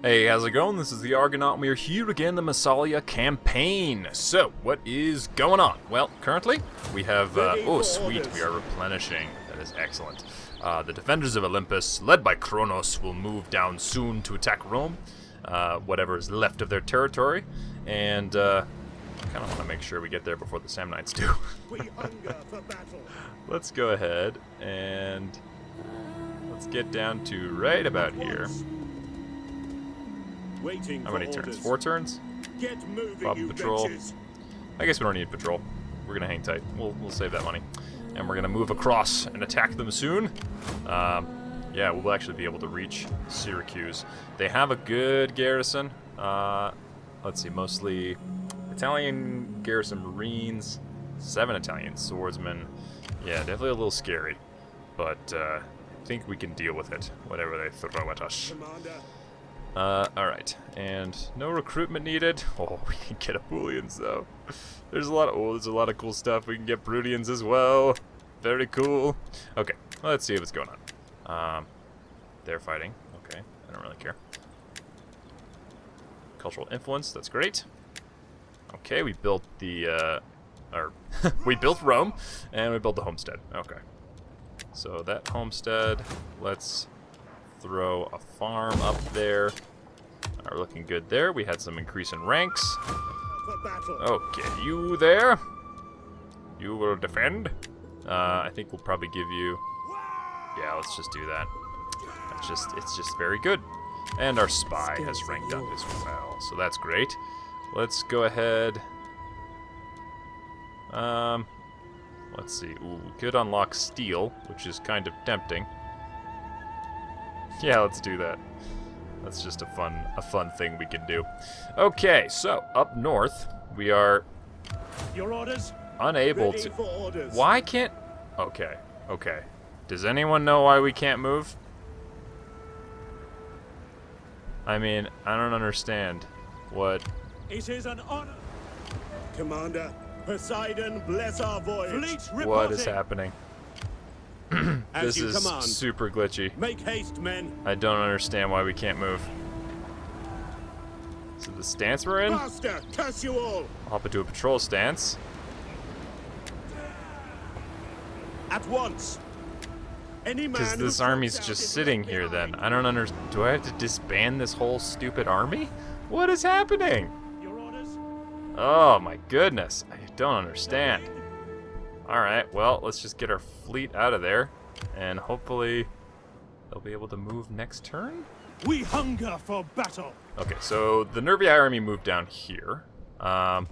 Hey, how's it going? This is TheArgonaut, and we are here again, the Massalia Campaign. So, what is going on? Well, currently, we have, oh sweet, we are replenishing. That is excellent. The defenders of Olympus, led by Kronos, will move down soon to attack Rome, whatever is left of their territory, and, I kind of want to make sure we get there before the Samnites do. We hunger for battle. Let's go ahead, and let's get down to right about here. Waiting How many for turns? orders. 4 turns? Get moving, Bob you patrol. wretches. I guess we don't need patrol. We're gonna hang tight. We'll save that money, and we're gonna move across and attack them soon. Yeah, we'll actually be able to reach Syracuse. They have a good garrison. Let's see, mostly Italian garrison Marines, 7 Italian swordsmen. Yeah, definitely a little scary, but I think we can deal with it, whatever they throw at us. Commander, Alright, and no recruitment needed. Oh, we can get Apulians though. There's a lot of cool stuff. We can get Brudians as well. Very cool. Okay, well, let's see what's going on. They're fighting. Okay, I don't really care. Cultural influence, that's great. Okay, we built the, we built Rome, and we built the homestead. Okay. So that homestead, let's throw a farm up there. We're looking good there. We had some increase in ranks. for battle. Okay, you there. You will defend. I think we'll probably give you. Yeah, let's just do that. It's just very good. And our spy has ranked up as well, so that's great. Let's go ahead. Let's see. Ooh, we could unlock steel, which is kind of tempting. Yeah, let's do that. That's just a fun thing we can do. Okay, so up north, we are Your orders? unable Ready to. for orders. Why can't? Okay, okay. Does anyone know why we can't move? I mean, I don't understand. What? It is an honor. Commander, Poseidon, bless our voyage. Fleet reporting. What is happening? As This you is command. super glitchy. Make haste, men. I don't understand why we can't move. So the stance we're in? Faster, curse you all. Hop into a patrol stance. At once. Any man Because who this steps army's out just is sitting left here then. behind. I don't understand. Do I have to disband this whole stupid army? What is happening? Your orders? Oh my goodness. I don't understand. Alright, well, let's just get our fleet out of there. And hopefully they'll be able to move next turn? We hunger for battle. Okay, so the Nervii army moved down here. Alright,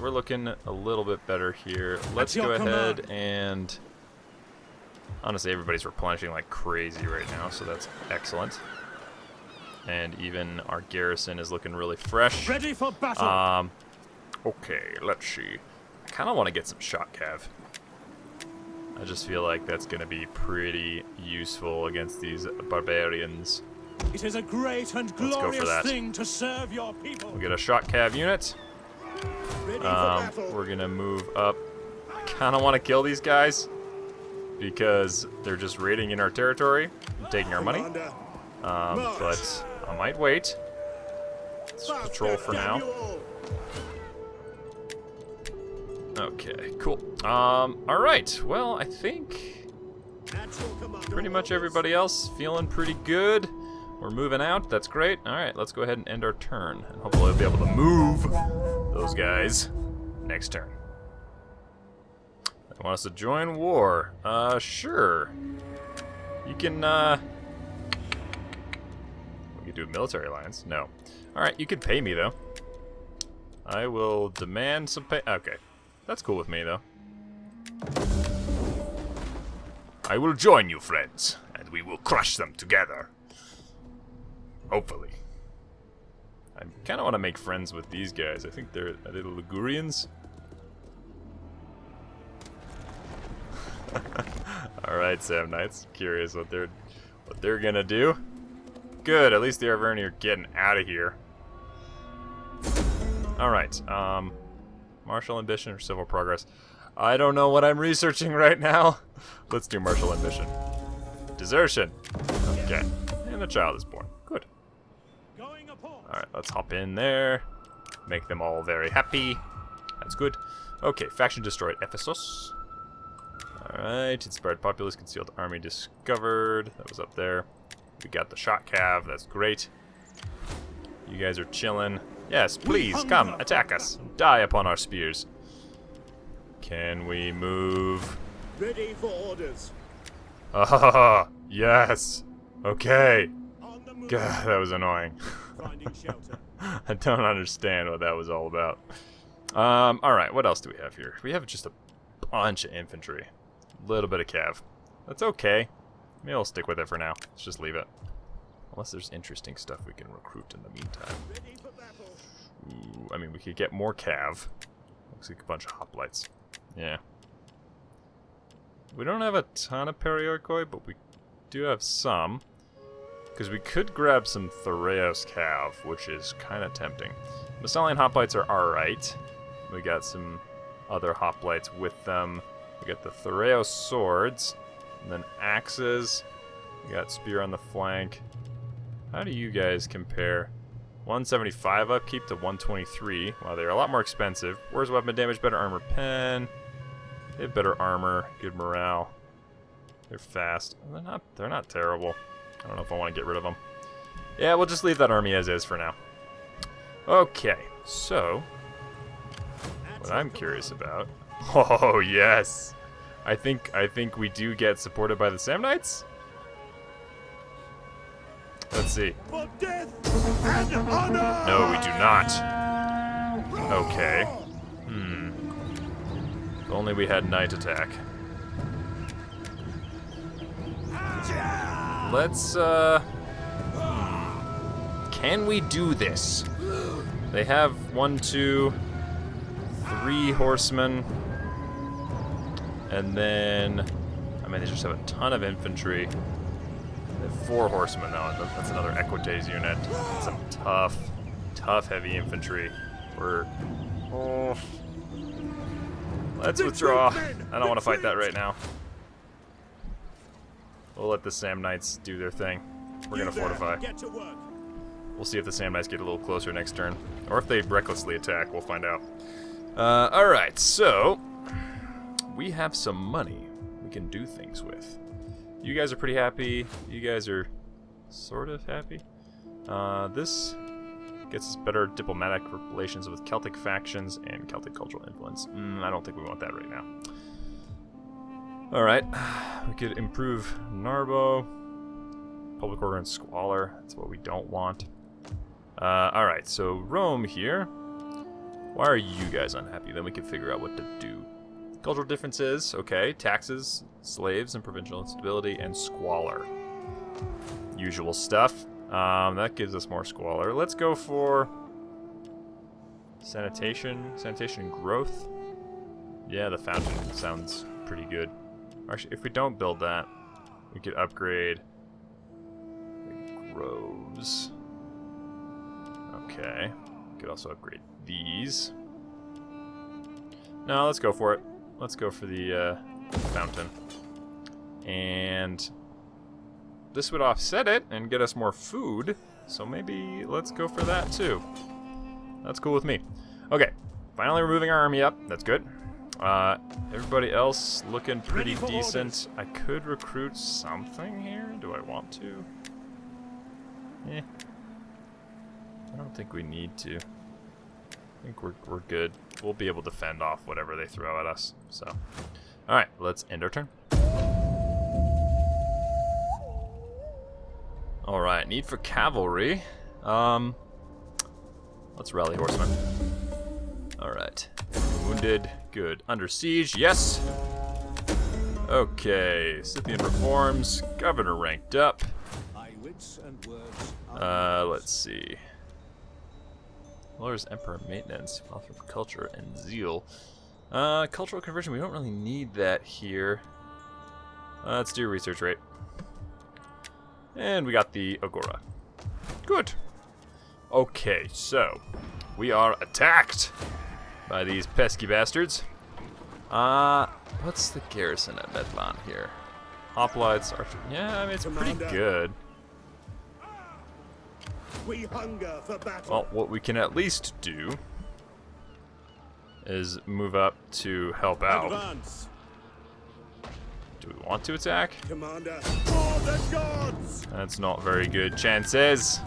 we're looking a little bit better here. Let's your go ahead command. and... Honestly, everybody's replenishing like crazy right now, so that's excellent. And even our garrison is looking really fresh. Ready for battle. Okay, let's see. I kind of want to get some shot cav. I just feel like that's going to be pretty useful against these barbarians. It is a great and go for glorious that. thing to serve your people. We'll get a shot cav unit. Ready for battle. We're going to move up. I kind of want to kill these guys because they're just raiding in our territory and taking our money. Commander, But I might wait. Let's faster, patrol for damn now. you all. Okay, cool. Alright, well, I think At your command. pretty much everybody else feeling pretty good. We're moving out, that's great. Alright, let's go ahead and end our turn. And hopefully we'll be able to move those guys next turn. They want us to join war. Sure. You can, we could do a military alliance. No. Alright, you could pay me, though. I will demand some pay. Okay. That's cool with me, though. I will join you, friends, and we will crush them together. Hopefully. I kind of want to make friends with these guys. I think are they the Ligurians? Alright, Sam Knights. Curious what they're gonna do. Good, at least the Arverni are getting out of here. Alright, martial ambition or civil progress? I don't know what I'm researching right now. Let's do martial ambition. Desertion. Okay. And a child is born. Good. Alright, let's hop in there. Make them all very happy. That's good. Okay, faction destroyed Ephesus. Alright, inspired populace, concealed army discovered. That was up there. We got the shot cav, that's great. You guys are chilling. Yes, please, come, attack us. Die upon our spears. Can we move? Ready for orders. Ah, yes. Okay. On the move. God, that was annoying. Finding shelter. I don't understand what that was all about. Alright, what else do we have here? We have just a bunch of infantry. A little bit of cav. That's okay. Maybe I'll stick with it for now. Let's just leave it. Unless there's interesting stuff we can recruit in the meantime. Ready for battle. Ooh, I mean, we could get more cav. Looks like a bunch of hoplites. Yeah. We don't have a ton of periorkoi, but we do have some. Because we could grab some Thureos cav, which is kind of tempting. Massalian hoplites are alright. We got some other hoplites with them. We got the Thureos swords, and then axes. We got spear on the flank. How do you guys compare? 175 upkeep to 123. Wow, they're a lot more expensive. Where's weapon damage? Better armor pen. They have better armor, good morale. They're fast. They're not terrible. I don't know if I want to get rid of them. Yeah, we'll just leave that army as is for now. Okay, so what I'm curious about. Oh yes, I think we do get supported by the Samnites. Let's see. For death and honor. No, we do not. Okay. If only we had night attack. Let's, Can we do this? They have 1, 2, 3 horsemen. And then, I mean, they just have a ton of infantry. They have 4 horsemen, though. That's another Equites unit. Some tough heavy infantry. Let's withdraw. I don't want to fight that right now. We'll let the Samnites do their thing. We're gonna fortify. Get to work. We'll see if the Samnites get a little closer next turn. Or if they recklessly attack, we'll find out. Alright, so we have some money we can do things with. You guys are pretty happy. You guys are sort of happy. This gets us better diplomatic relations with Celtic factions and Celtic cultural influence. I don't think we want that right now. Alright, we could improve Narbo. Public order and squalor, that's what we don't want. Alright, so Rome here. Why are you guys unhappy? Then we can figure out what to do. Cultural differences, okay. Taxes, slaves, and provincial instability, and squalor. Usual stuff. That gives us more squalor. Let's go for sanitation and growth. Yeah, the fountain sounds pretty good. Actually, if we don't build that, we could upgrade the groves. Okay. We could also upgrade these. No, let's go for it. Let's go for the fountain. And this would offset it and get us more food. So maybe let's go for that too. That's cool with me. Okay. Finally we're moving our army up. That's good. Everybody else looking pretty decent. I could recruit something here. Do I want to? I don't think we need to. I think we're good. We'll be able to fend off whatever they throw at us. So, all right, let's end our turn. All right, need for cavalry. Let's rally horsemen. All right, wounded, good. Under siege, yes. Okay, Scythian reforms. Governor ranked up. Let's see. Lowers Emperor maintenance, wealth from culture and zeal. Cultural conversion, we don't really need that here. Let's do research rate. And we got the Agora. Good. Okay, so we are attacked by these pesky bastards. What's the garrison at Medlan here? Hoplites, archer. Yeah, I mean, it's pretty good. We hunger for battle. Well, what we can at least do is move up to help out. Advance, Do we want to attack? Commander. For the gods! That's not very good chances.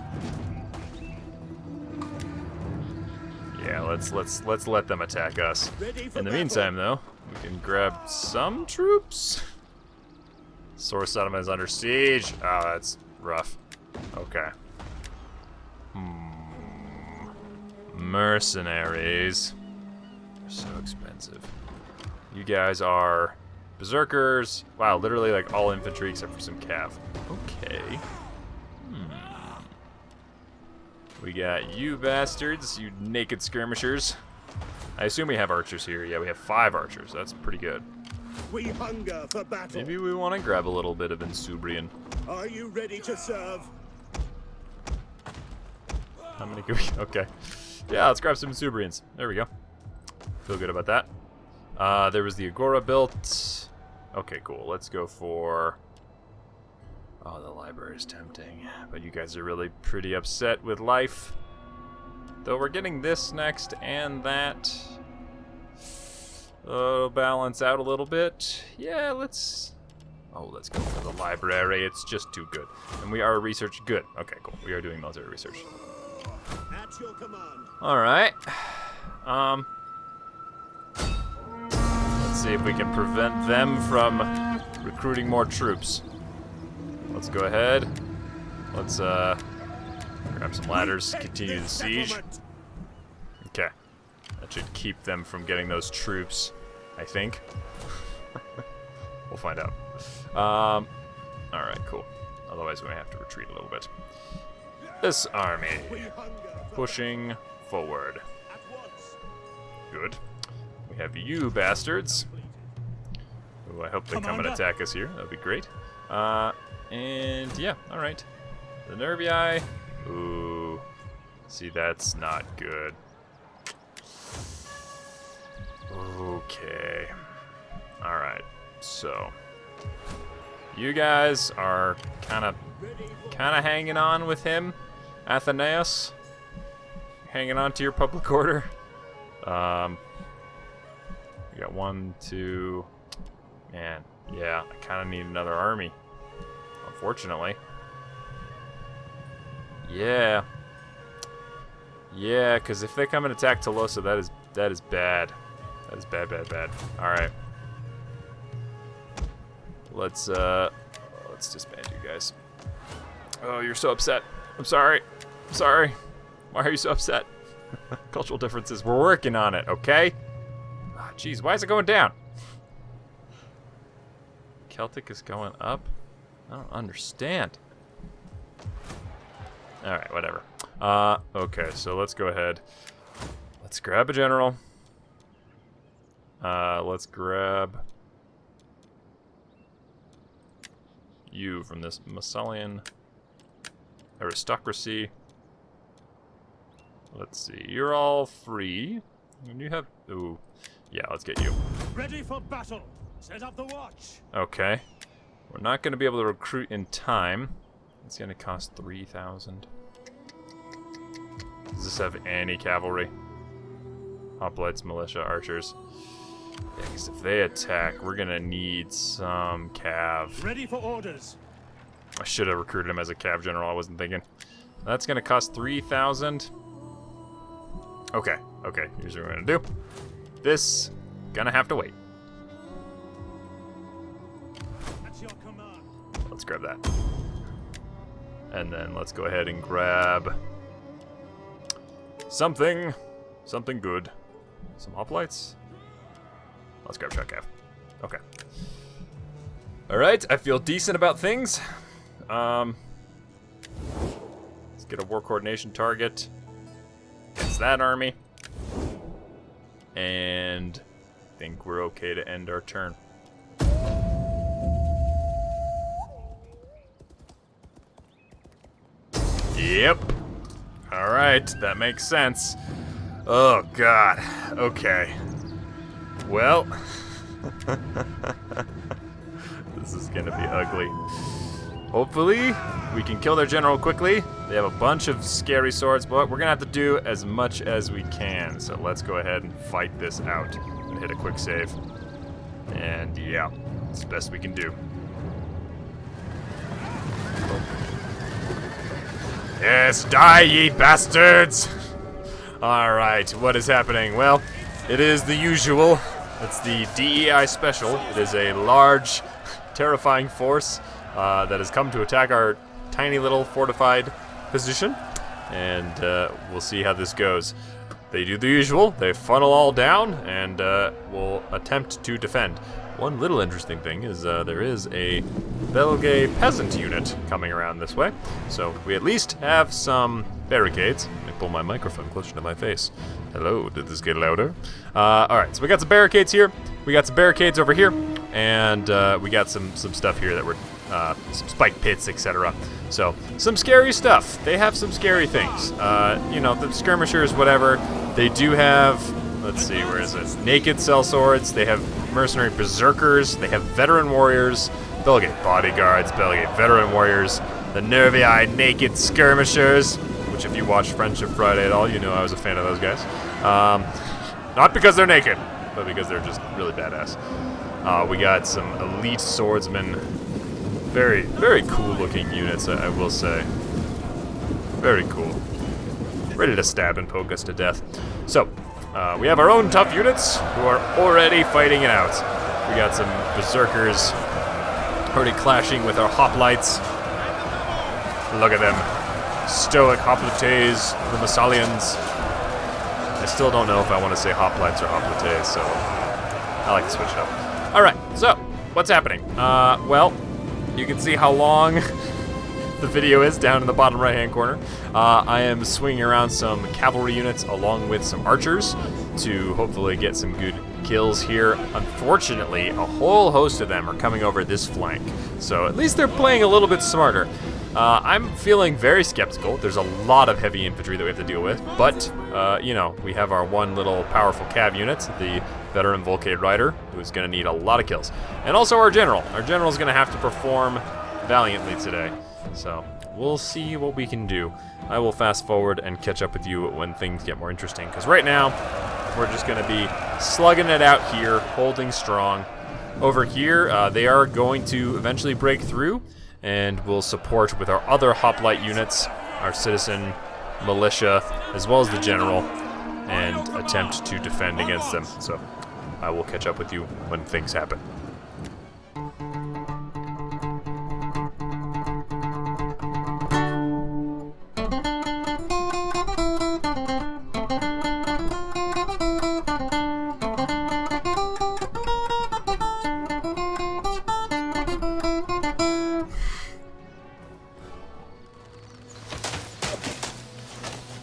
Yeah, let's let them attack us. Ready for In the battle. meantime, though, we can grab some troops. Source settlement is under siege. Oh, that's rough. Okay. Mercenaries. They're so expensive. You guys are berserkers. Wow, literally like all infantry except for some cav. Okay. We got you bastards, you naked skirmishers. I assume we have archers here. Yeah, we have 5 archers. That's pretty good. We hunger for battle. Maybe we want to grab a little bit of Insubrian. Are you ready to serve? How many can we... Okay. Yeah, let's grab some Insubrians. There we go. Feel good about that. There was the Agora built. Okay, cool. Let's go for... Oh, the library is tempting. But you guys are really pretty upset with life. Though we're getting this next and that. It'll balance out a little bit. Yeah, let's... Oh, let's go for the library. It's just too good. And we are research... Good. Okay, cool. We are doing military research. At your command. Alright. Let's see if we can prevent them from recruiting more troops. Let's go ahead. Let's grab some ladders, continue the siege. Okay. That should keep them from getting those troops, I think. We'll find out. Alright, cool. Otherwise we may have to retreat a little bit. This army pushing forward. Good. We have you bastards. Ooh, I hope they come and attack us here. That'd be great. And yeah, alright. The Nervii. Ooh. See, that's not good. Okay. Alright. So you guys are kinda hanging on with him. Athenaeus. Hanging on to your public order. We got 1, 2. Man, yeah, I kinda need another army. Unfortunately. Yeah. Yeah, because if they come and attack Tolosa, that is bad. That is bad, bad, bad. Alright. Let's disband you guys. Oh, you're so upset. I'm sorry. I'm sorry. Why are you so upset? Cultural differences. We're working on it, okay? Ah, jeez, why is it going down? Celtic is going up? I don't understand. Alright, whatever. Okay, so let's go ahead. Let's grab a general. Let's grab you from this Massalian aristocracy. Let's see. You're all free. And you have... Ooh. Yeah, let's get you. Ready for battle. Set up the watch. Okay. We're not going to be able to recruit in time. It's going to cost 3,000. Does this have any cavalry? Hoplites, militia, archers. Yeah, because if they attack, we're going to need some cav. Ready for orders. I should have recruited him as a cav general. I wasn't thinking. That's going to cost 3,000. Okay, okay. Here's what we're going to do. This, gonna have to wait. At your command. Let's grab that. And then let's go ahead and grab something good. Some hoplites. Let's grab shot cav. Okay. All right, I feel decent about things. Let's get a war coordination target against that army. And I think we're okay to end our turn. Yep. Alright, that makes sense. Oh, God. Okay. Well. This is gonna be ugly. hopefully we can kill their general quickly. They have a bunch of scary swords, but we're gonna have to do as much as we can. So let's go ahead and fight this out. And hit a quick save. And yeah, it's the best we can do. Yes, die ye bastards! Alright, what is happening? Well, it is the usual. It's the DEI special. It is a large, terrifying force that has come to attack our tiny little fortified position. And we'll see how this goes. They do the usual. They funnel all down and will attempt to defend. One little interesting thing is there is a Belgae peasant unit coming around this way. So we at least have some barricades. Let me pull my microphone closer to my face. Hello, did this get louder? Alright, so we got some barricades here. We got some barricades over here. And we got some stuff here that we're some spike pits, etc. So, some scary stuff. They have some scary things. You know, the skirmishers, whatever. They do have, let's see, where is it? Naked sellswords. They have mercenary berserkers. They have veteran warriors. Belgae bodyguards. Belgae veteran warriors. The Nervii naked skirmishers, which if you watch Friendship Friday at all, you know I was a fan of those guys. Not because they're naked, but because they're just really badass. We got some elite swordsmen. Very, very cool looking units, I will say. Very cool. Ready to stab and poke us to death. So, we have our own tough units who are already fighting it out. We got some berserkers already clashing with our hoplites. Look at them. Stoic hoplites, the Massalians. I still don't know if I want to say hoplites or hoplites, so I like to switch it up. Alright, so, what's happening? Well, you can see how long the video is down in the bottom right-hand corner. I am swinging around some cavalry units along with some archers to hopefully get some good kills here. Unfortunately, a whole host of them are coming over this flank, so at least they're playing a little bit smarter. I'm feeling very skeptical. There's a lot of heavy infantry that we have to deal with, but, you know, we have our one little powerful cav unit, the veteran Volcade Rider, who's going to need a lot of kills. And also our general. Our general's going to have to perform valiantly today. So, we'll see what we can do. I will fast forward and catch up with you when things get more interesting, because right now, we're just going to be slugging it out here, holding strong. Over here, they are going to eventually break through, and we'll support with our other hoplite units, our citizen militia, as well as the general, and attempt to defend against them. So I will catch up with you when things happen.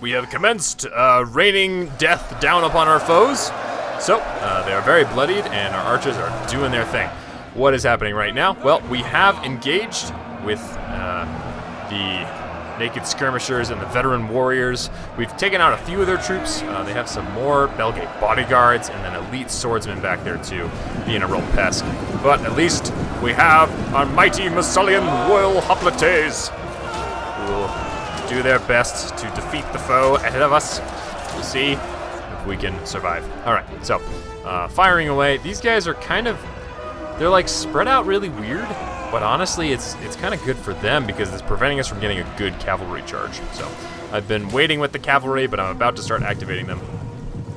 We have commenced raining death down upon our foes. So, they are very bloodied, and our archers are doing their thing. What is happening right now? Well, we have engaged with the naked skirmishers and the veteran warriors. We've taken out a few of their troops. They have some more Belgae bodyguards, and then elite swordsmen back there too, being a real pest. But at least we have our mighty Massalian royal hoplites, who will do their best to defeat the foe ahead of us. We'll see if we can survive. Alright, so, firing away. These guys are kind of, they're like spread out really weird, but honestly it's kind of good for them because it's preventing us from getting a good cavalry charge. So, I've been waiting with the cavalry, but I'm about to start activating them.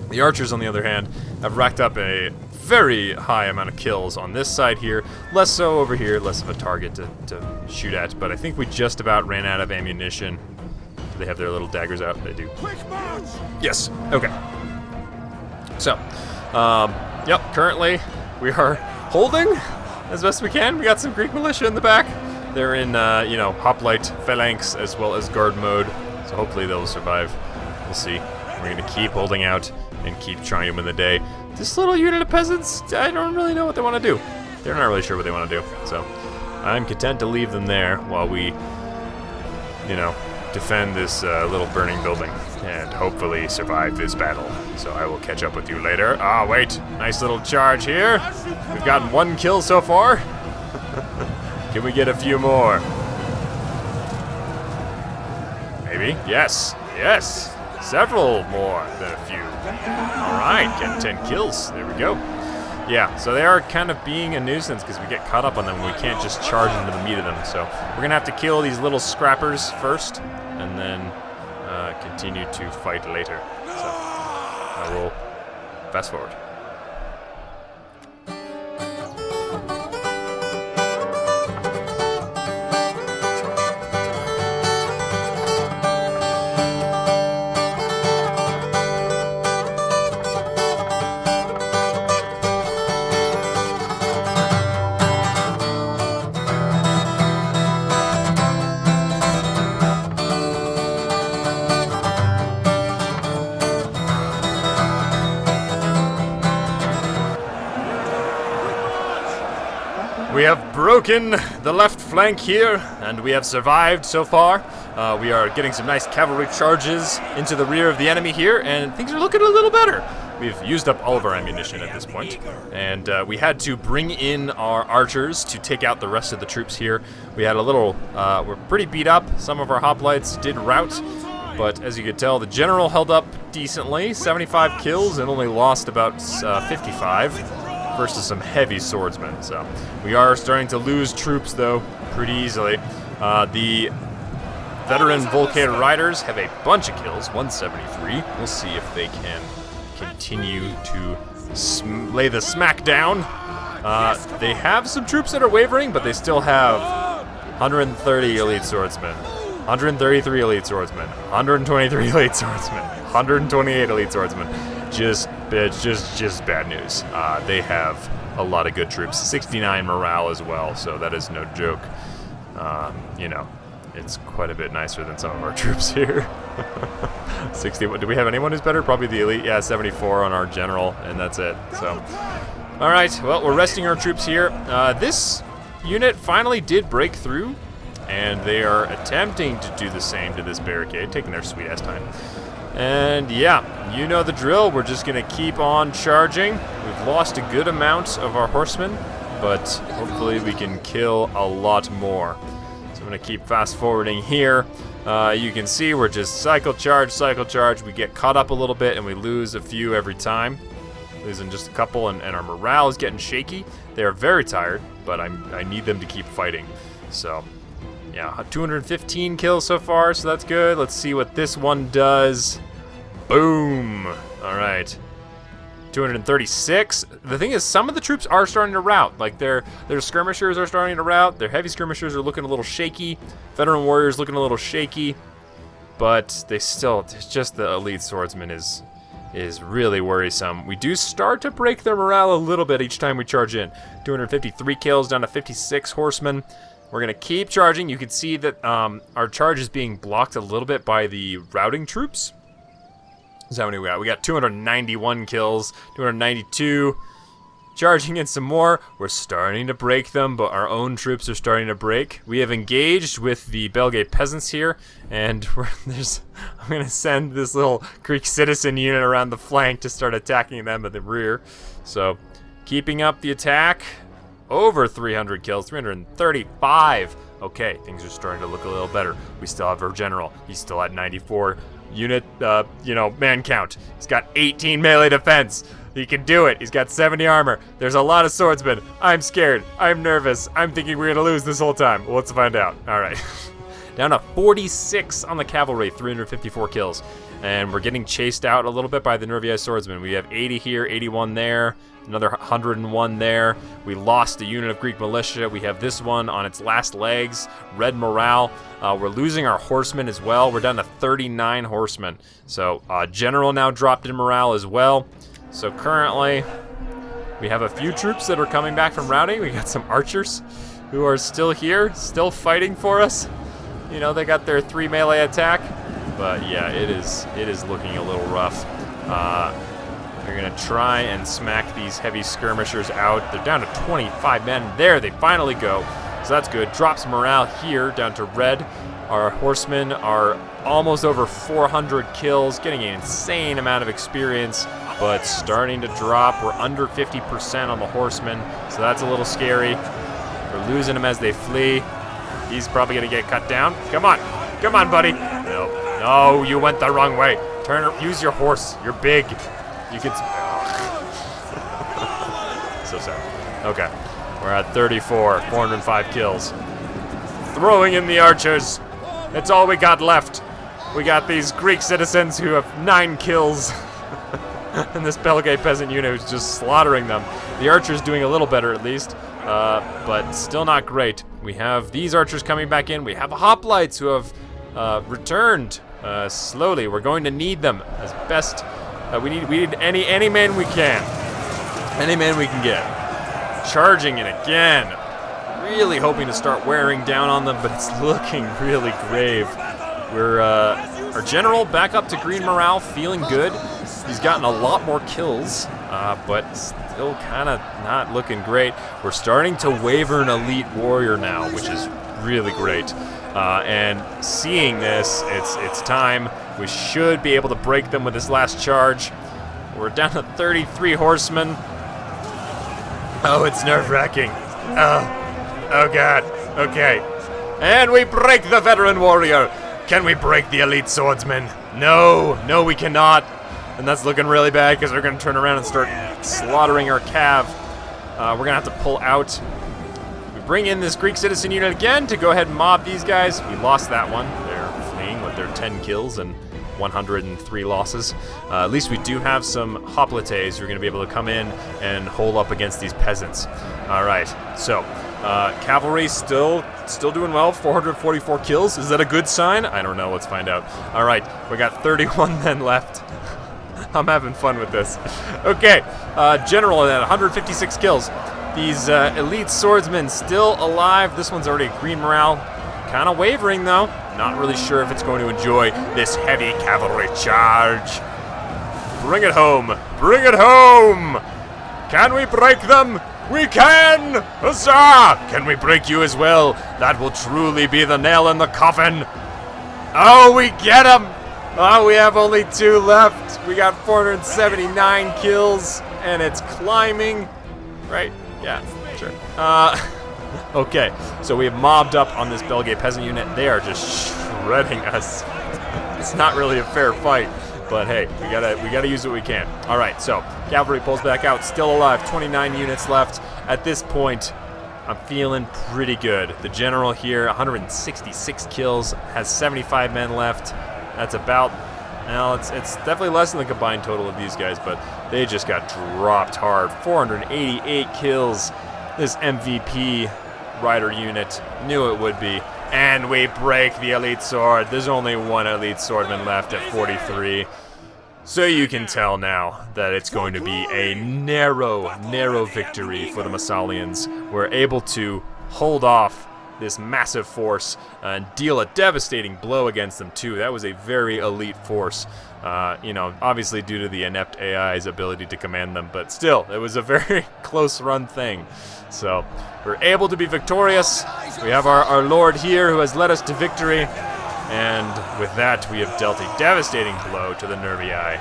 The archers, on the other hand, have racked up a very high amount of kills on this side here. Less so over here, less of a target to shoot at, but I think we just about ran out of ammunition. They have their little daggers out. They do. Quick march! Yes. Okay. So, yep. Currently, we are holding as best we can. We got some Greek militia in the back. They're in, you know, hoplite phalanx as well as guard mode. So hopefully they'll survive. We'll see. We're gonna keep holding out and keep trying to win the day. This little unit of peasants, I don't really know what they want to do. They're not really sure what they want to do. So, I'm content to leave them there while we, you know, defend this little burning building and hopefully survive this battle. So I will catch up with you later. Ah, wait. Nice little charge here. We've gotten one kill so far. Can we get a few more? maybe. Yes, yes. Several more than a few. All right, getting 10 kills. There we go. Yeah, so they are kind of being a nuisance because we get caught up on them. We can't just charge into the meat of them. So we're going to have to kill these little scrappers first and then continue to fight later. So I will fast forward. We have broken the left flank here, and we have survived so far. We are getting some nice cavalry charges into the rear of the enemy here, and things are looking a little better. We've used up all of our ammunition at this point, and we had to bring in our archers to take out the rest of the troops here. We had a little, we're pretty beat up. Some of our hoplites did rout, but as you could tell, the general held up decently, 75 kills and only lost about 55. Versus some heavy swordsmen. So we are starting to lose troops though pretty easily. The veteran Volcade riders have a bunch of kills, 173. We'll see if they can continue to lay the smack down. They have some troops that are wavering, but they still have 130 elite swordsmen, 133 elite swordsmen, 123 elite swordsmen, 128 elite swordsmen. Just bad news. They have a lot of good troops. 69 morale as well, so that is no joke. You know, it's quite a bit nicer than some of our troops here. 60. Do we have anyone who's better? Probably the elite. Yeah, 74 on our general, and that's it. So, all right. Well, we're resting our troops here. This unit finally did break through, and they are attempting to do the same to this barricade, taking their sweet ass time. And yeah, you know the drill. We're just gonna keep on charging. We've lost a good amount of our horsemen, but hopefully we can kill a lot more. So I'm gonna keep fast forwarding here. You can see we're just cycle charge. We get caught up a little bit and we lose a few every time. Losing just a couple, and our morale is getting shaky. They are very tired, but I need them to keep fighting. So yeah, 215 kills so far, so that's good. Let's see what this one does. Boom. All right. 236. The thing is, some of the troops are starting to rout. Like their skirmishers are starting to rout. Their heavy skirmishers are looking a little shaky. Veteran warriors looking a little shaky. But they still, it's just the elite swordsman is really worrisome. We do start to break their morale a little bit each time we charge in. 253 kills down to 56 horsemen. We're going to keep charging. You can see that our charge is being blocked a little bit by the routing troops. So how many we got? We got 291 kills, 292. Charging in some more. We're starting to break them, but our own troops are starting to break. We have engaged with the Belgae peasants here, and I'm going to send this little Greek citizen unit around the flank to start attacking them at the rear. So keeping up the attack. Over 300 kills, 335. Okay, things are starting to look a little better. We still have our general. He's still at 94 unit, man count. He's got 18 melee defense. He can do it. He's got 70 armor. There's a lot of swordsmen. I'm scared. I'm nervous. I'm thinking we're gonna lose this whole time. Well, let's find out. All right. Down to 46 on the cavalry, 354 kills. And we're getting chased out a little bit by the Nervii swordsmen. We have 80 here, 81 there. Another 101 there. We lost a unit of Greek militia. We have this one on its last legs. Red morale. We're losing our horsemen as well. We're down to 39 horsemen. So general now dropped in morale as well. So currently we have a few troops that are coming back from routing. We got some archers who are still here, still fighting for us. You know, they got their 3 melee attack. But yeah, it is looking a little rough. They're gonna try and smack these heavy skirmishers out. They're down to 25 men. There, they finally go. So that's good. Drops morale here down to red. Our horsemen are almost over 400 kills, getting an insane amount of experience, but starting to drop. We're under 50% on the horsemen, so that's a little scary. We're losing them as they flee. He's probably gonna get cut down. Come on, buddy. Nope. No, you went the wrong way. Use your horse. You're big. You can. So sad. Okay, we're at 34. 405 kills. Throwing in the archers. It's all we got left. We got these Greek citizens who have 9 kills. And this Belgae peasant unit who's just slaughtering them. The archer's doing a little better at least, but still not great. We have these archers coming back in. We have hoplites who have returned slowly. We're going to need them as best. We need any man we can. Any man we can get. Charging in again. Really hoping to start wearing down on them, but it's looking really grave. We're our general back up to green morale, feeling good. He's gotten a lot more kills, but still kind of not looking great. We're starting to waver an elite warrior now, which is really great. And seeing this, it's time. We should be able to break them with this last charge. We're down to 33 horsemen. Oh, it's nerve-wracking. Oh God. Okay. And we break the veteran warrior. Can we break the elite swordsman? No, we cannot. And that's looking really bad because they're going to turn around and start slaughtering our cav. We're going to have to pull out. We bring in this Greek citizen unit again to go ahead and mob these guys. We lost that one. They're fleeing with their 10 kills and 103 losses. At least we do have some hoplites who are going to be able to come in and hold up against these peasants. All right, so cavalry still doing well. 444 kills. Is that a good sign? I don't know. Let's find out. All right, we got 31 men left. I'm having fun with this. Okay, general at 156 kills. These elite swordsmen still alive. This one's already green morale. Kind of wavering though. Not really sure if it's going to enjoy this heavy cavalry charge. Bring it home. Bring it home. Can we break them? We can! Huzzah! Can we break you as well? That will truly be the nail in the coffin. Oh, we get him! Oh, we have only 2 left. We got 479 kills, and it's climbing. Right? Yeah, sure. Okay, so we have mobbed up on this Belgae peasant unit. They are just shredding us. It's not really a fair fight, but hey, we gotta use what we can. All right, so cavalry pulls back out, still alive. 29 units left. At this point, I'm feeling pretty good. The general here, 166 kills, has 75 men left. That's about, well, it's definitely less than the combined total of these guys, but they just got dropped hard. 488 kills. This MVP rider unit knew it would be. And we break the elite sword. There's only 1 elite swordman left at 43. So you can tell now that it's going to be a narrow victory for the Massalians. We're able to hold off this massive force and deal a devastating blow against them too. That was a very elite force. You know, obviously due to the inept AI's ability to command them, but still, it was a very close run thing. So we're able to be victorious. We have our lord here who has led us to victory. And with that, we have dealt a devastating blow to the Nervii.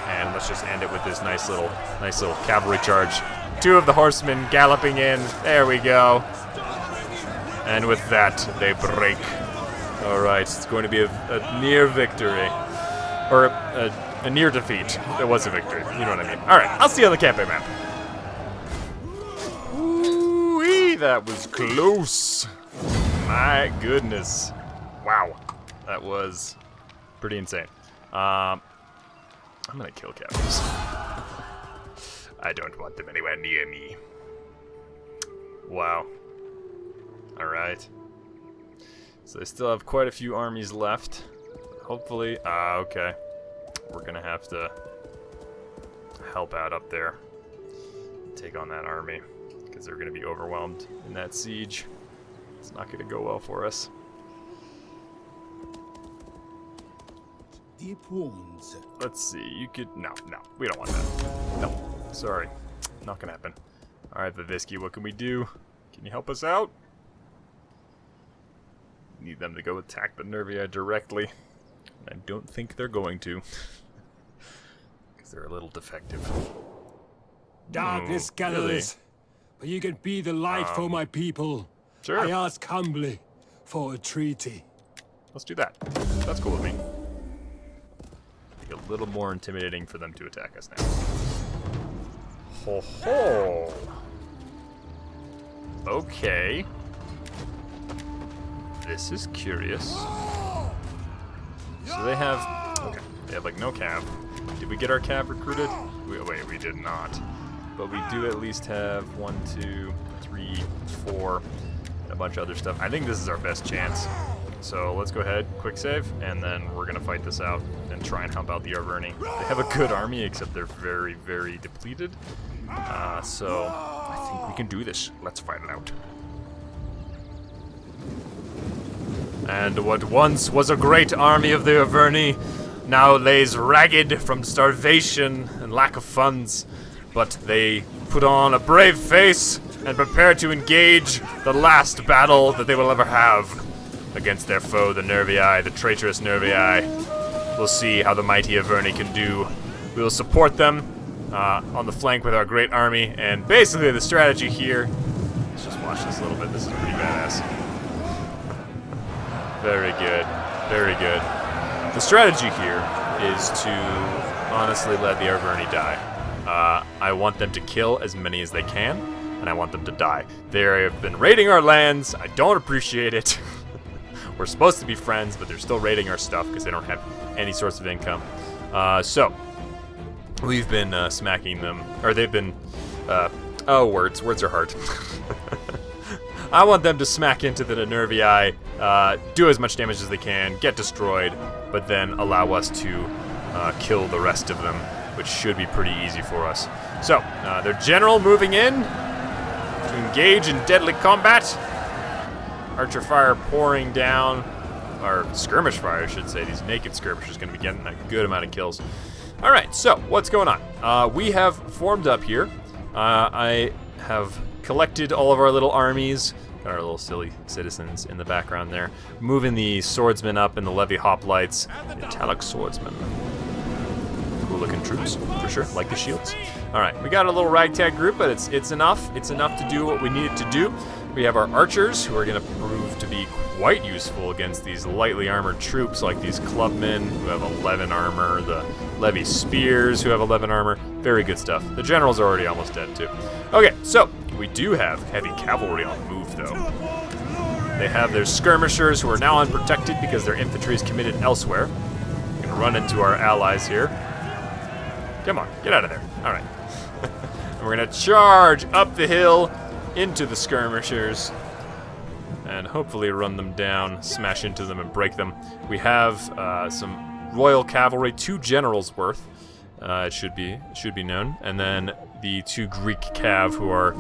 And let's just end it with this nice little cavalry charge. 2 of the horsemen galloping in. There we go. And with that, they break. All right, it's going to be a near victory. Or a near defeat. It was a victory. You know what I mean. All right, I'll see you on the campaign map. Ooh-wee, that was close. My goodness. Wow, that was pretty insane. I'm gonna kill captives. I don't want them anywhere near me. Wow. All right. So they still have quite a few armies left. Hopefully, okay. We're gonna have to help out up there. Take on that army, because they're gonna be overwhelmed in that siege. It's not gonna go well for us. Deep wounds. Let's see, you could, no, we don't want that. No, sorry, not gonna happen. All right, Vivisky, what can we do? Can you help us out? Need them to go attack the Nervii directly. I don't think they're going to. Because they're a little defective. Darkness gathers, really? but you can be the light for my people. Sure. I ask humbly for a treaty. Let's do that. That's cool with me. Make it a little more intimidating for them to attack us now. Ho ho! Okay. This is curious. So they have... Okay, they have like no cav. Did we get our cav recruited? Wait, we did not. But we do at least have 1, 2, 3, 4, and a bunch of other stuff. I think this is our best chance. So let's go ahead, quick save, and then we're gonna fight this out and try and help out the Arverni. They have a good army, except they're very, very depleted. So I think we can do this. Let's fight it out. And what once was a great army of the Arverni now lays ragged from starvation and lack of funds. But they put on a brave face and prepare to engage the last battle that they will ever have against their foe, the Nervii, the traitorous Nervii. We'll see how the mighty Arverni can do. We will support them on the flank with our great army, and basically the strategy here... Let's just watch this a little bit. This is pretty badass. Very good. Very good. The strategy here is to honestly let the Arverni die. I want them to kill as many as they can, and I want them to die. They have been raiding our lands. I don't appreciate it. We're supposed to be friends, but they're still raiding our stuff because they don't have any source of income. So, we've been smacking them, or they've been, words are hard. I want them to smack into the Nervii, do as much damage as they can, get destroyed, but then allow us to kill the rest of them, which should be pretty easy for us. So, their general moving in to engage in deadly combat. Archer fire pouring down, or skirmish fire, I should say. These naked skirmishers are going to be getting a good amount of kills. All right, so what's going on? We have formed up here. I have collected all of our little armies. Got our little silly citizens in the background there. Moving the swordsmen up in the levy hoplites. The Italic swordsmen. Cool looking troops, for sure, like the shields. All right, we got a little ragtag group, but it's enough. It's enough to do what we need it to do. We have our archers, who are going to prove to be quite useful against these lightly armored troops, like these clubmen, who have 11 armor, the levy spears, who have 11 armor. Very good stuff. The general's already almost dead, too. Okay, so we do have heavy cavalry on the move, though. They have their skirmishers, who are now unprotected because their infantry is committed elsewhere. We're going to run into our allies here. Come on, get out of there. All right. And we're going to charge up the hill into the skirmishers and hopefully run them down, smash into them, and break them. We have some royal cavalry, 2 generals worth. It should be known, and then the 2 Greek cav who are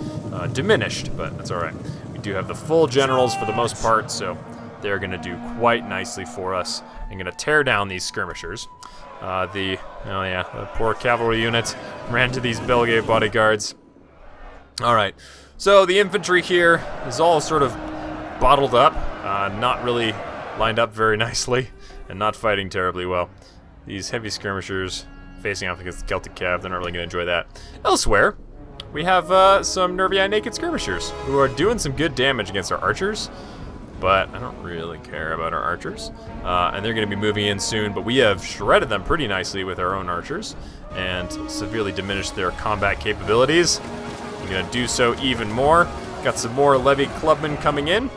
diminished, but that's all right. We do have the full generals for the most part, so they're going to do quite nicely for us. I'm going to tear down these skirmishers. The poor cavalry unit ran to these Belgae bodyguards. All right. So the infantry here is all sort of bottled up, not really lined up very nicely, and not fighting terribly well. These heavy skirmishers facing off against the Celtic cav, they're not really going to enjoy that. Elsewhere, we have some Nervii naked skirmishers who are doing some good damage against our archers, but I don't really care about our archers. And they're going to be moving in soon, but we have shredded them pretty nicely with our own archers and severely diminished their combat capabilities. We're going to do so even more. Got some more levy clubmen coming in,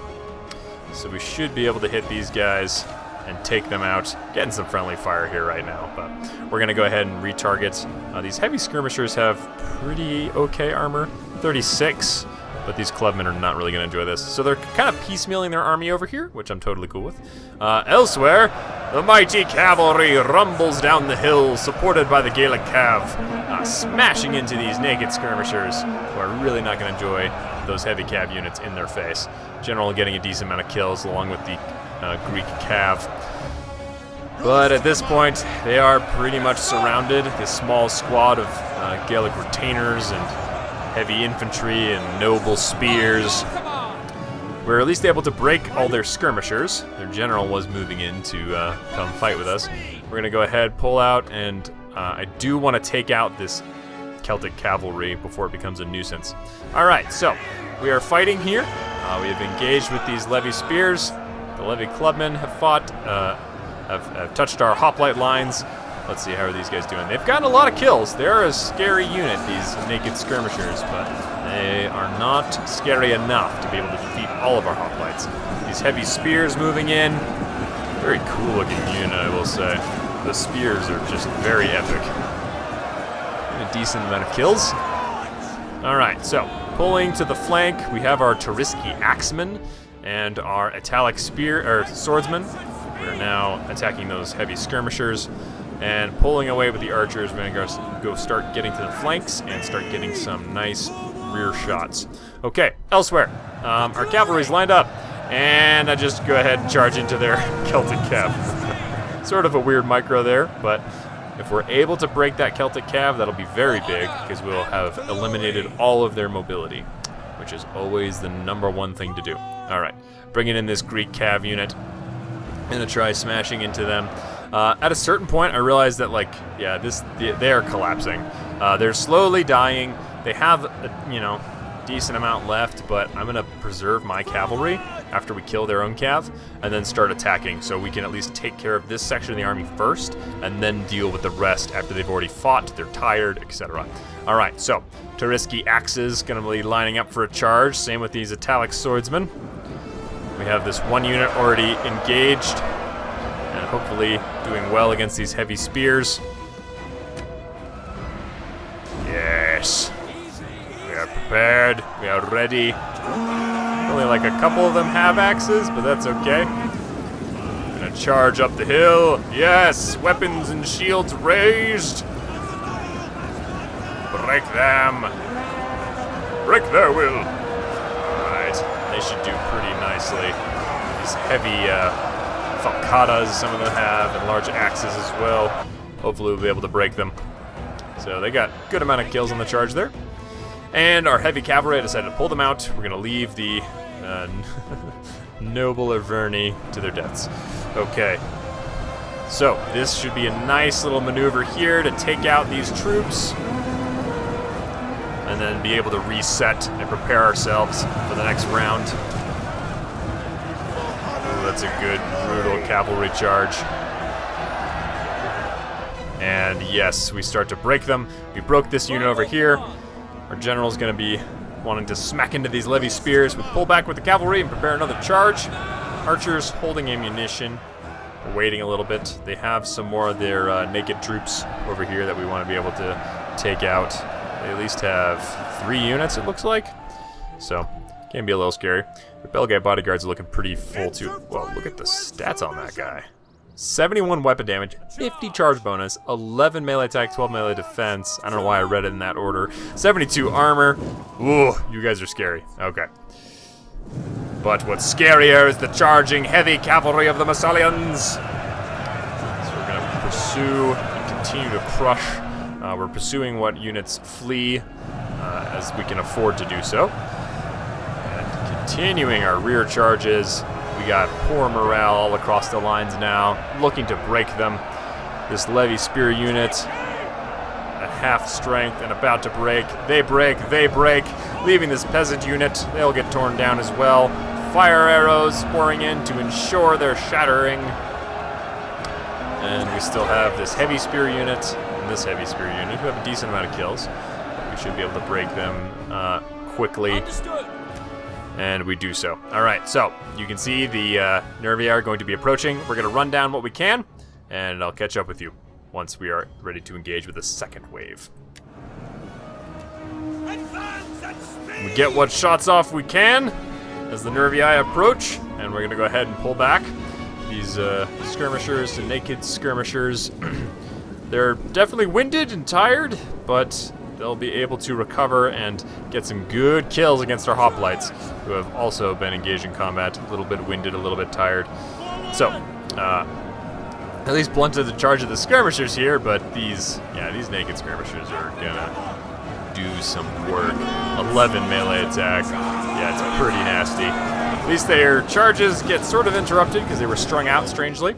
so we should be able to hit these guys and take them out. Getting some friendly fire here right now, but we're going to go ahead and retarget. These heavy skirmishers have pretty okay armor, 36, but these clubmen are not really going to enjoy this. So they're kind of piecemealing their army over here, which I'm totally cool with. Elsewhere, the mighty cavalry rumbles down the hill, supported by the Gaelic cav, smashing into these naked skirmishers, who are really not going to enjoy those heavy cav units in their face. General getting a decent amount of kills, along with the Greek cav. But at this point, they are pretty much surrounded. This small squad of Gaelic retainers and heavy infantry and noble spears. We're at least able to break all their skirmishers. Their general was moving in to come fight with us. We're going to go ahead, pull out, and I do want to take out this Celtic cavalry before it becomes a nuisance. All right, so we are fighting here. We have engaged with these levy spears, The Levy Clubmen have fought, have touched our hoplite lines. Let's see, how are these guys doing? They've gotten a lot of kills. They're a scary unit, these naked skirmishers, but they are not scary enough to be able to defeat all of our hoplites. These heavy spears moving in. Very cool looking unit, I will say. The spears are just very epic. And a decent amount of kills. Alright, so pulling to the flank, we have our Teriski Axemen and our Italic Swordsmen. We're now attacking those heavy skirmishers. And pulling away with the archers, we're going to go start getting to the flanks and start getting some nice rear shots. Okay, elsewhere, our cavalry's lined up, and I just go ahead and charge into their Celtic cav. Sort of a weird micro there, but if we're able to break that Celtic cav, that'll be very big, because we'll have eliminated all of their mobility, which is always the #1 thing to do. All right, bringing in this Greek cav unit. I'm gonna try smashing into them. At a certain point, I realized that, like, yeah, they are collapsing. They're slowly dying. They have a, decent amount left, but I'm gonna preserve my cavalry after we kill their own cav, and then start attacking, so we can at least take care of this section of the army first, and then deal with the rest after they've already fought, they're tired, etc. All right, so Teriski axes gonna be lining up for a charge. Same with these Italic swordsmen. We have this one unit already engaged, and hopefully doing well against these heavy spears. Yes. We are prepared. We are ready. Only like a couple of them have axes, but that's okay. Gonna charge up the hill. Yes! Weapons and shields raised. Break them. Break their will. Alright. They should do pretty nicely. These heavy falcatas some of them have, and large axes as well. Hopefully we'll be able to break them. So they got a good amount of kills on the charge there. And our heavy cavalry decided to pull them out. We're going to leave the noble Nervii to their deaths. Okay. So this should be a nice little maneuver here to take out these troops. And then be able to reset and prepare ourselves for the next round. Ooh, that's a good, brutal cavalry charge. And yes, we start to break them. We broke this unit over here. Our general's going to be wanting to smack into these levy spears. We pull back with the cavalry and prepare another charge. Archers holding ammunition. We're waiting a little bit. They have some more of their naked troops over here that we want to be able to take out. They at least have 3 units, it looks like. So, can be a little scary. The Belgae bodyguards are looking pretty full too. Well, look at the stats on that guy. 71 weapon damage, 50 charge bonus, 11 melee attack, 12 melee defense. I don't know why I read it in that order. 72 armor. Ooh, you guys are scary. Okay. But what's scarier is the charging heavy cavalry of the Massalians. So we're going to pursue and continue to crush. We're pursuing what units flee as we can afford to do so. And continuing our rear charges. We got poor morale all across the lines now, looking to break them. This Levy Spear unit at half strength and about to break. They break, leaving this peasant unit. They'll get torn down as well. Fire arrows pouring in to ensure their shattering. And we still have this Heavy Spear unit and this Heavy Spear unit who have a decent amount of kills. We should be able to break them quickly. Understood. And we do so. All right, so you can see the Nervii are going to be approaching. We're going to run down what we can, and I'll catch up with you once we are ready to engage with the second wave. We get what shots off we can as the Nervii approach, and we're going to go ahead and pull back. These skirmishers and naked skirmishers, they're definitely winded and tired, but they'll be able to recover and get some good kills against our hoplites, who have also been engaged in combat, a little bit winded, a little bit tired. So, at least blunted the charge of the skirmishers here, but these naked skirmishers are gonna do some work. 11 melee attack. Yeah, it's pretty nasty. At least their charges get sort of interrupted because they were strung out strangely.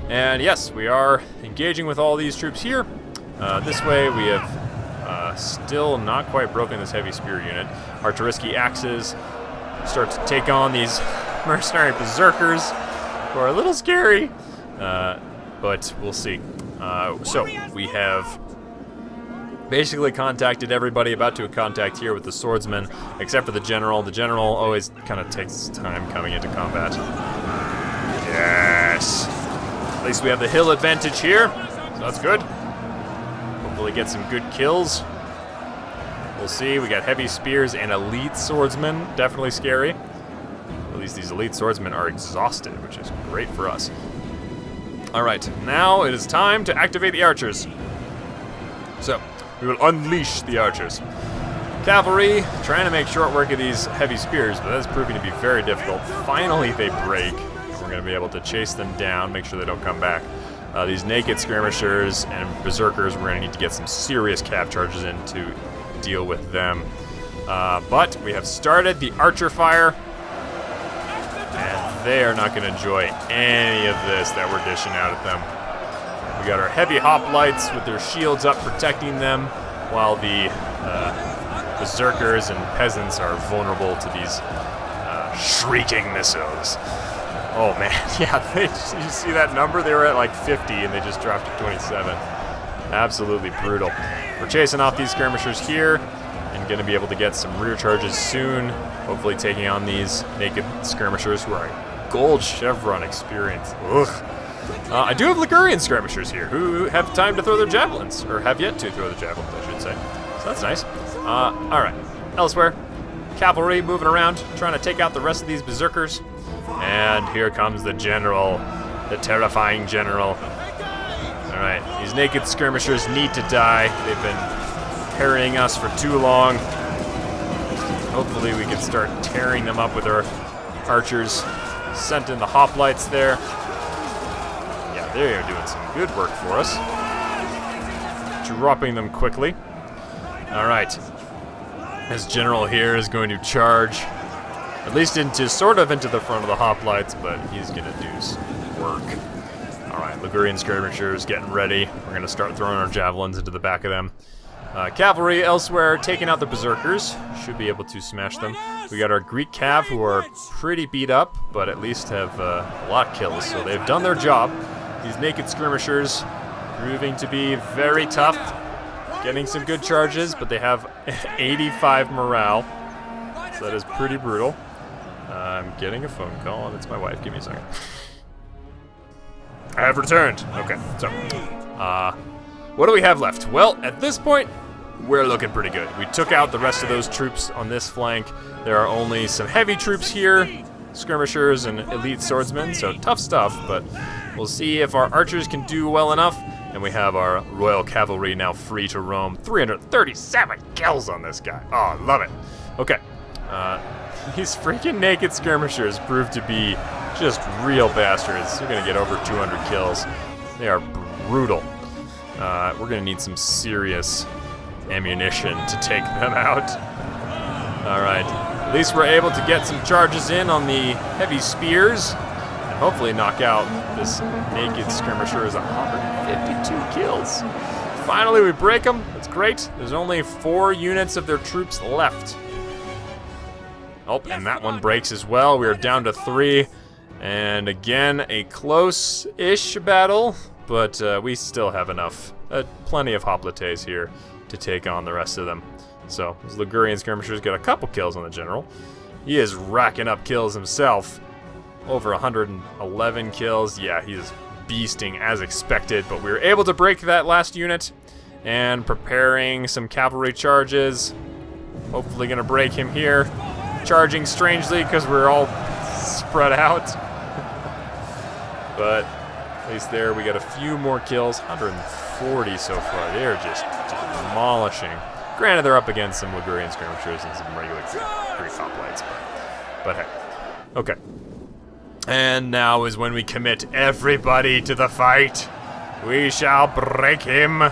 And yes, we are engaging with all these troops here. This way we have still not quite broken this Heavy Spear unit. Our Teriski axes start to take on these mercenary berserkers. who are a little scary, but we'll see. So we have basically contacted everybody, about to contact here with the swordsman, except for the general. The general always kind of takes time coming into combat. Yes! At least we have the hill advantage here, so that's good. Hopefully get some good kills. We'll see. We got heavy spears and elite swordsmen. Definitely scary. At least these elite swordsmen are exhausted, which is great for us. Alright, now it is time to activate the archers. So, we will unleash the archers. Cavalry, trying to make short work of these heavy spears, but that's proving to be very difficult. Finally they break, and we're going to be able to chase them down, make sure they don't come back. These naked skirmishers and berserkers, we're going to need to get some serious cav charges in to deal with them. But we have started the archer fire, and they are not going to enjoy any of this that we're dishing out at them. We got our heavy hoplites with their shields up protecting them, while the berserkers and peasants are vulnerable to these shrieking missiles. Oh man, yeah, you see that number? They were at like 50 and they just dropped to 27. Absolutely brutal. We're chasing off these skirmishers here and going to be able to get some rear charges soon, hopefully taking on these naked skirmishers who are gold chevron experience. Ugh. I do have Ligurian skirmishers here who have time to throw their javelins, or have yet to throw the javelins, I should say. So that's nice. Alright, elsewhere. Cavalry moving around, trying to take out the rest of these berserkers. And here comes the general, the terrifying general. Alright, these naked skirmishers need to die. They've been harrying us for too long. Hopefully we can start tearing them up with our archers. Sent in the hoplites there. Yeah, they are doing some good work for us. Dropping them quickly. Alright. This general here is going to charge, at least sort of into the front of the hoplites, but he's gonna do some work. Alright, Ligurian skirmishers getting ready. We're gonna start throwing our javelins into the back of them. Cavalry elsewhere, taking out the berserkers. Should be able to smash them. We got our Greek cav, who are pretty beat up, but at least have a lot of kills, so they've done their job. These naked skirmishers proving to be very tough, getting some good charges, but they have 85 morale, so that is pretty brutal. I'm getting a phone call, and it's my wife. Give me a second. I have returned. Okay, so, what do we have left? Well, at this point, we're looking pretty good. We took out the rest of those troops on this flank. There are only some heavy troops here, skirmishers and elite swordsmen, so tough stuff, but we'll see if our archers can do well enough. And we have our Royal Cavalry now free to roam. 337 kills on this guy. Oh, love it. Okay. These freaking naked skirmishers prove to be just real bastards. They're going to get over 200 kills. They are brutal. We're going to need some serious ammunition to take them out. Alright. At least we're able to get some charges in on the heavy spears. And hopefully knock out this naked skirmisher is 152 kills. Finally, we break them. That's great. There's only 4 units of their troops left. Oh, and that one breaks as well. We are down to 3. And again, a close-ish battle, but we still have enough. Plenty of hoplites here to take on the rest of them. So, these Ligurian skirmishers get a couple kills on the general. He is racking up kills himself. Over 111 kills. Yeah, he's beasting as expected, but we were able to break that last unit and preparing some cavalry charges. Hopefully gonna break him here. Charging strangely because we're all spread out. But at least there we got a few more kills. 140 so far. They're just demolishing. Granted, they're up against some Ligurian skirmishers and some regular Greek hoplites, but hey. Okay. And now is when we commit everybody to the fight. We shall break him.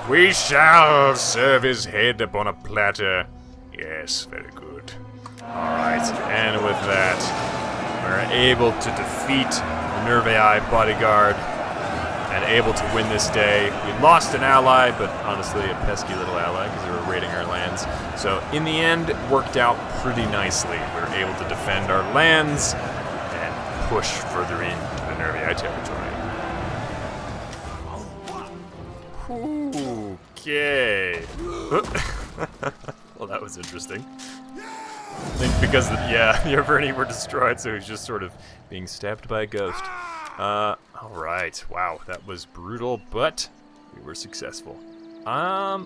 We shall serve his head upon a platter. Yes, very good. Alright, and with that, we're able to defeat the Nervii bodyguard and able to win this day. We lost an ally, but honestly a pesky little ally because they were raiding our lands. So in the end, it worked out pretty nicely. We were able to defend our lands and push further in Nervii territory. Okay. Well, that was interesting. I think because, the Nervii were destroyed, so he's just sort of being stabbed by a ghost. Alright. Wow, that was brutal, but we were successful. I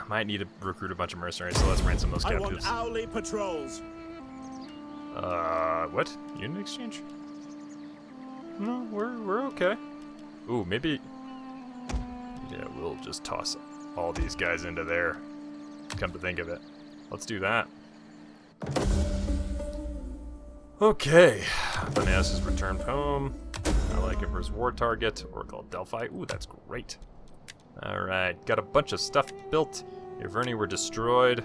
might need to recruit a bunch of mercenaries, so let's ransom those captives. I want hourly patrols. What? Unit exchange? No, we're okay. Ooh, maybe... Yeah, we'll just toss all these guys into there. Come to think of it. Let's do that. Okay. Phineas has returned home. I like him for his war target. Oracle Delphi. Ooh, that's great. Alright, got a bunch of stuff built. Nervii were destroyed.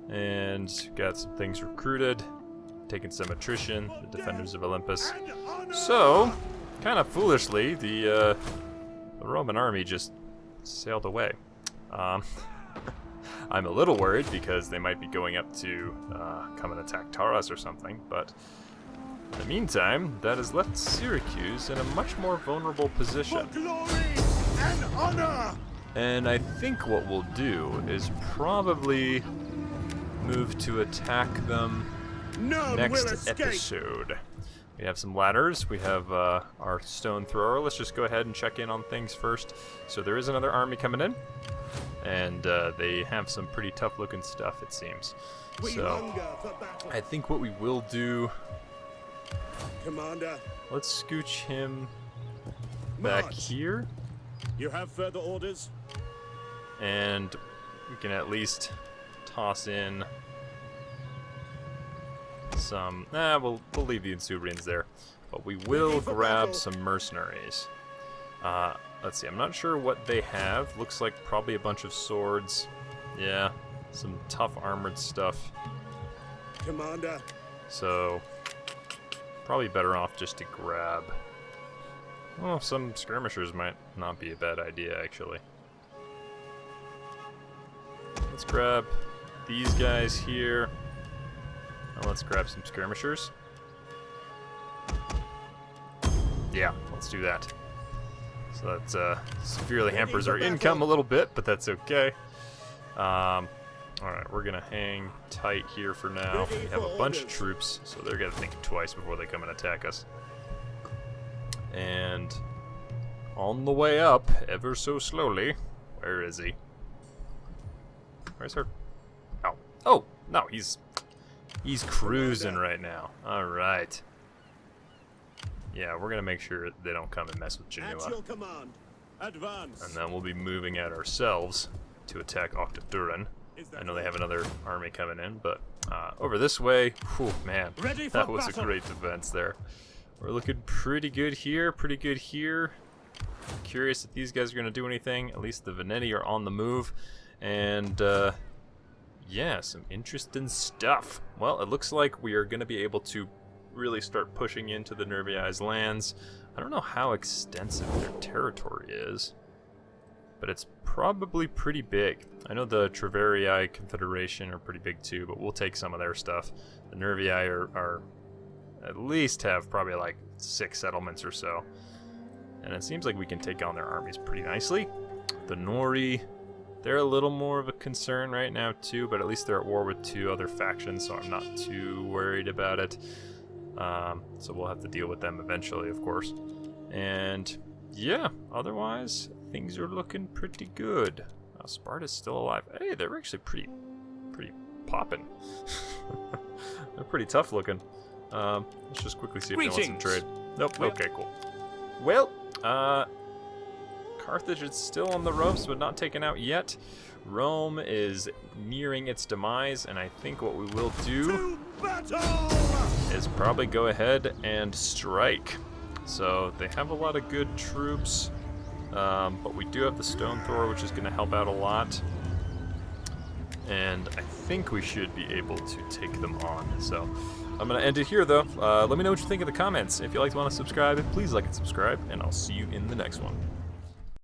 And got some things recruited. Taking some attrition. The Defenders of Olympus. So, kind of foolishly, the Roman army just sailed away. I'm a little worried because they might be going up to come and attack Taurus or something, but in the meantime, that has left Syracuse in a much more vulnerable position. For glory and honor! And I think what we'll do is probably move to attack them None next will escape. episode. We have some ladders. We have our stone thrower. Let's just go ahead and check in on things first. So there is another army coming in, and they have some pretty tough-looking stuff, it seems. We So hunger for battle. I think what we will do, Commander, let's scooch him back March. here, You have further orders? and we can at least toss in some... we'll leave the Insubrians there, but we will Ready for grab battle. some mercenaries. Let's see, I'm not sure what they have. Looks like probably a bunch of swords. Yeah, some tough armored stuff. Commander, So, probably better off just to grab... Well, some skirmishers might not be a bad idea, actually. Let's grab these guys here. And let's grab some skirmishers. Yeah, let's do that. So that severely hampers our income a little bit, but that's okay. Alright, we're gonna hang tight here for now. We have a bunch of troops, so they're gonna think twice before they come and attack us. And on the way up, ever so slowly, where is he? Where's her? Oh, oh, no, he's cruising right now. Alright. Yeah, we're gonna make sure they don't come and mess with at Genoa. your command. Advance. And then we'll be moving out ourselves to attack Octaturin. I know they have another army coming in, but over this way, whew, man, Ready for that was battle. a great defense there. We're looking pretty good here, pretty good here. Curious if these guys are going to do anything. At least the Veneti are on the move. And, yeah, some interesting stuff. Well, it looks like we are going to be able to really start pushing into the Nervii's lands. I don't know how extensive their territory is, but it's probably pretty big. I know the Treverii Confederation are pretty big too, but we'll take some of their stuff. The Nervii are at least have probably like 6 settlements or so. And it seems like we can take on their armies pretty nicely. The Nori, they're a little more of a concern right now too, but at least they're at war with 2 other factions, so I'm not too worried about it. So we'll have to deal with them eventually, of course. And yeah, otherwise, things are looking pretty good. Sparta's still alive. Hey, they're actually pretty poppin'. They're pretty tough looking. Let's just quickly see if they want some trade. Nope. Okay, cool. Well, Carthage is still on the ropes, but not taken out yet. Rome is nearing its demise, and I think what we will do To battle! is probably go ahead and strike. So they have a lot of good troops, but we do have the Stone Thrower, which is going to help out a lot. And I think we should be able to take them on. So I'm going to end it here, though. Let me know what you think in the comments. If you want to subscribe, please like and subscribe, and I'll see you in the next one.